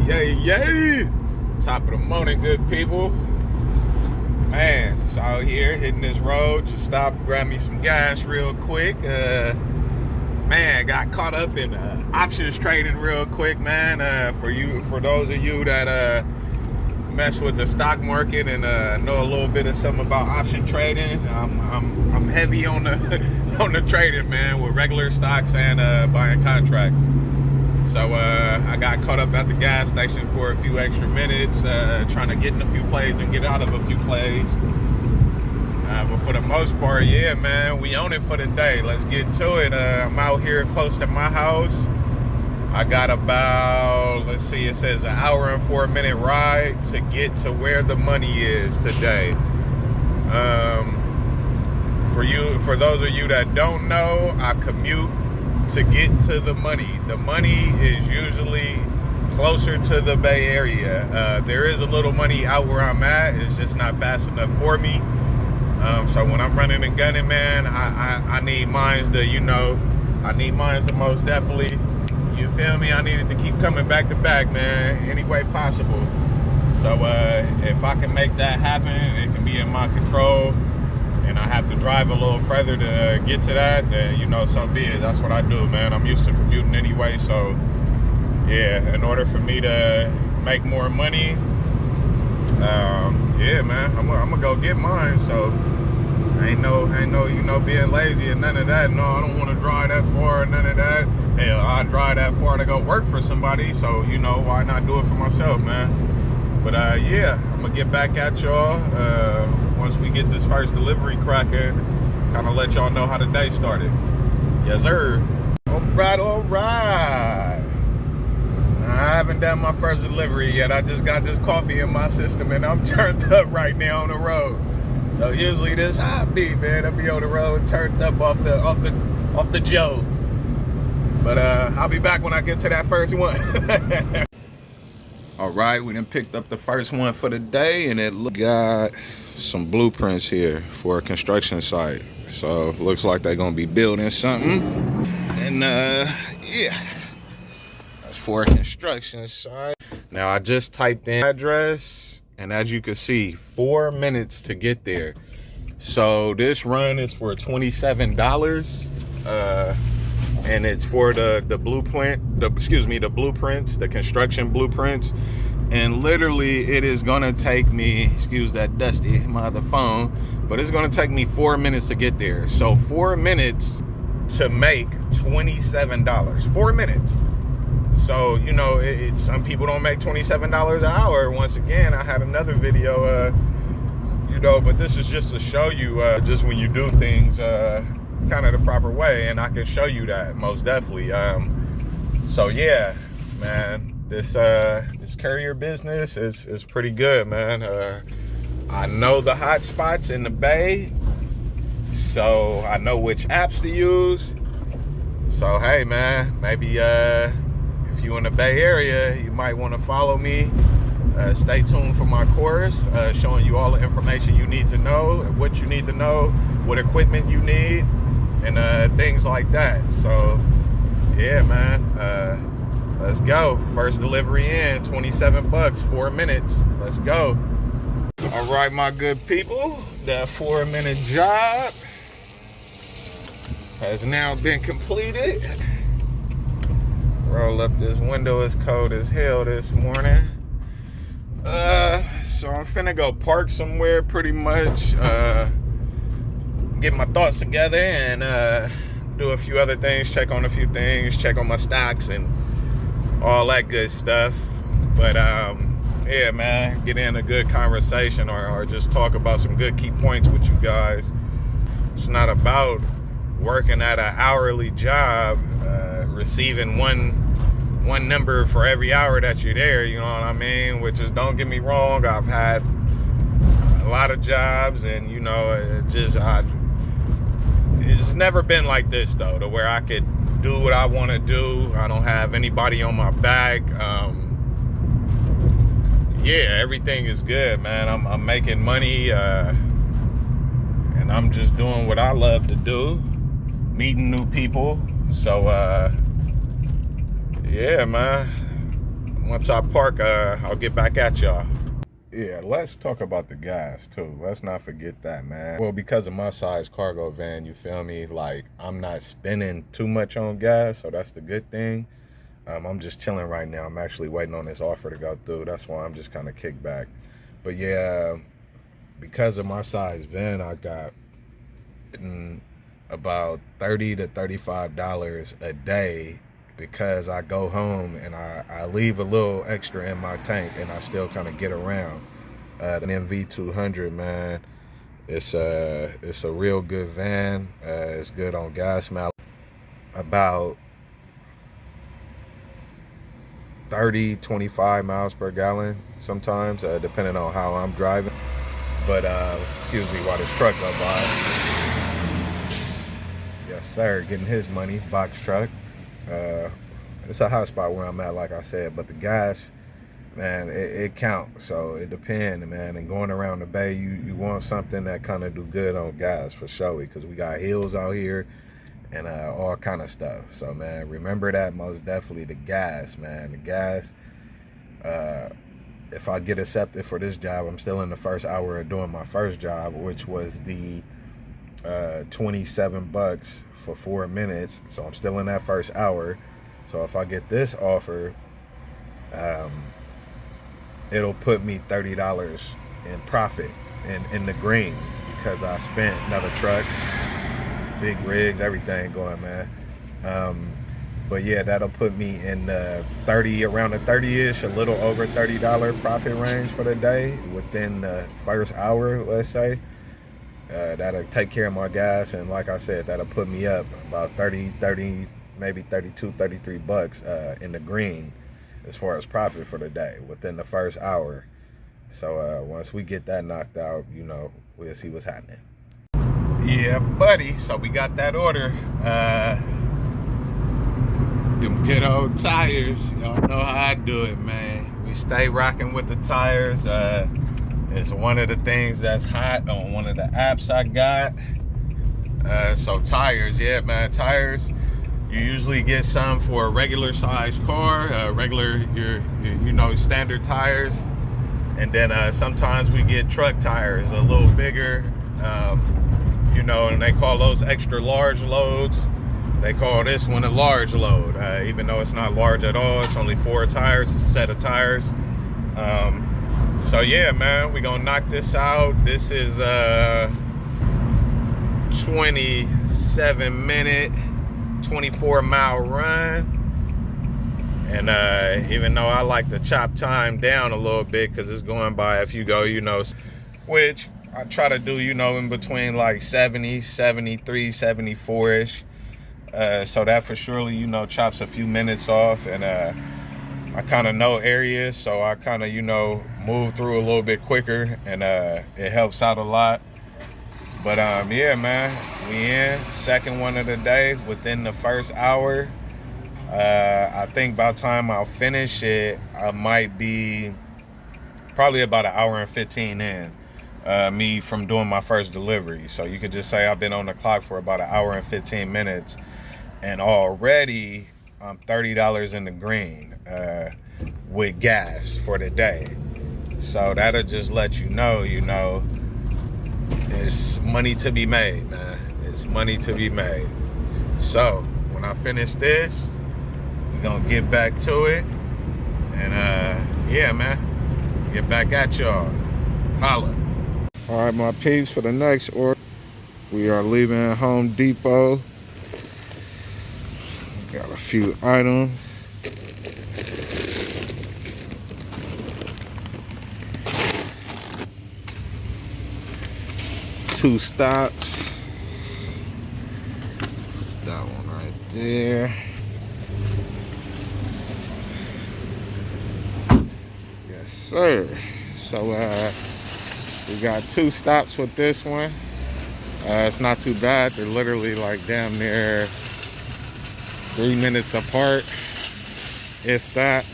Yay! Top of the morning, good people. Man, just out here hitting this road. Just stopped, grab me some gas real quick. Man, got caught up in options trading real quick, man. For those of you that mess with the stock market and know a little bit of something about option trading, I'm heavy on the on the trading, man, with regular stocks and buying contracts. So I got caught up at the gas station for a few extra minutes, trying to get in a few plays and get out of a few plays. But for the most part, yeah, man, we own it for the day. Let's get to it. I'm out here close to my house. I got about, let's see, it says an hour and 4-minute ride to get to where the money is today. For those of you that don't know, I commute to get to the money. The money is usually closer to the Bay Area. There is a little money out where I'm at. It's just not fast enough for me. So when I'm running and gunning, man, I need mines to, I need mines to most definitely, you feel me? I need it to keep coming back to back, man, any way possible. So if I can make that happen, it can be in my control, and I have to drive a little further to get to that, then, so be it. That's what I do, man. I'm used to commuting anyway, so yeah, in order for me to make more money, yeah, man, I'm gonna go get mine. So ain't no, being lazy and none of that. No, I don't want to drive that far, none of that. Hell, I drive that far to go work for somebody, so why not do it for myself, man? But yeah, I'm gonna get back at y'all once we get this first delivery cracking. Kind of let y'all know how the day started. Yes, sir. All right. I haven't done my first delivery yet. I just got this coffee in my system and I'm turned up right now on the road. So usually this how I be, man. I be on the road turned up off the Joe. But I'll be back when I get to that first one. All right, we done picked up the first one for the day, and it got some blueprints here for a construction site. So looks like they're gonna be building something. And yeah, that's for a construction site. Now I just typed in address, and as you can see, 4 minutes to get there. So this run is for $27. And it's for the blueprints, the construction blueprints. And literally it is gonna take me, excuse that dusty, my other phone, but it's gonna take me 4 minutes to get there. So 4 minutes to make $27, 4 minutes. So, some people don't make $27 an hour. Once again, I had another video, but this is just to show you, just when you do things, kind of the proper way, and I can show you that most definitely. So yeah, man, this courier business is pretty good, man. I know the hot spots in the Bay, so I know which apps to use. So hey, man, maybe if you in the Bay Area, you might want to follow me. Stay tuned for my course, showing you all the information you need to know, what you need to know, what equipment you need, and things like that. So yeah, man, let's go. First delivery in, $27, 4 minutes. Let's go. All right, my good people, that 4-minute job has now been completed. Roll up this window. It's cold as hell this morning. So I'm finna go park somewhere pretty much, get my thoughts together and do a few other things, check on a few things, check on my stocks and all that good stuff. But yeah, man, get in a good conversation or just talk about some good key points with you guys. It's not about working at an hourly job, receiving one number for every hour that you're there, you know what I mean? Which is, don't get me wrong, I've had a lot of jobs, and it's never been like this though, to where I could do what I want to do. I don't have anybody on my back. Yeah, everything is good, man. I'm making money, and I'm just doing what I love to do, meeting new people. So yeah, man, once I park, I'll get back at y'all. Yeah, let's talk about the gas too. Let's not forget that, man. Well, because of my size cargo van, you feel me? Like, I'm not spending too much on gas, so that's the good thing. I'm just chilling right now. I'm actually waiting on this offer to go through. That's why I'm just kind of kicked back. But yeah, because of my size van, I got about $30 to $35 a day, because I go home and I leave a little extra in my tank and I still kind of get around. The MV200, man, it's a real good van. It's good on gas mileage, about 30, 25 miles per gallon sometimes, depending on how I'm driving. But excuse me while this truck go by. Yes sir, getting his money, box truck. It's a hot spot where I'm at, like I said, but the gas, man, it counts. So it depends, man. And going around the bay, you want something that kind of do good on gas for sure, because we got hills out here and all kind of stuff. So man, remember that, most definitely the gas, man. The gas, if I get accepted for this job, I'm still in the first hour of doing my first job, which was the $27 for 4 minutes. So I'm still in that first hour. So if I get this offer, it'll put me $30 in profit in the green, because I spent another truck, big rigs, everything going, man. But yeah, that'll put me in the 30, around the 30-ish, a little over $30 profit range for the day within the first hour, let's say. That'll take care of my gas, and like I said, that'll put me up about 30, maybe 32, 33 bucks in the green as far as profit for the day within the first hour. So once we get that knocked out, you know, we'll see what's happening. Yeah, buddy. So we got that order. Them good old tires. Y'all know how I do it, man. We stay rocking with the tires. It's one of the things that's hot on one of the apps I got. So tires, yeah, man, tires. You usually get some for a regular size car, your you know, standard tires. And then sometimes we get truck tires, a little bigger, you know, and they call those extra large loads. They call this one a large load, even though it's not large at all. It's only 4 tires, a set of tires. So yeah, man, we gonna knock this out. This is a 27-minute, 24-mile run. And even though I like to chop time down a little bit, because it's going by, if you go, you know, which I try to do, you know, in between like 70, 73, 74-ish. So that for surely, you know, chops a few minutes off. And I kind of know areas, so I kind of, you know, move through a little bit quicker, and it helps out a lot. But yeah, man, we in second one of the day within the first hour. I think by the time I'll finish it, I might be probably about an hour and 15 in, me from doing my first delivery. So you could just say I've been on the clock for about an hour and 15 minutes, and already I'm $30 in the green with gas for the day. So that'll just let you know, it's money to be made, man. It's money to be made. So when I finish this, we're gonna get back to it, and yeah, man, get back at y'all. Holla. All right, my peeps, for the next order, we are leaving Home Depot. Got a few items. Two stops. That one right there. Yes, sir. So we got 2 stops with this one. It's not too bad. They're literally like damn near 3 minutes apart, if that.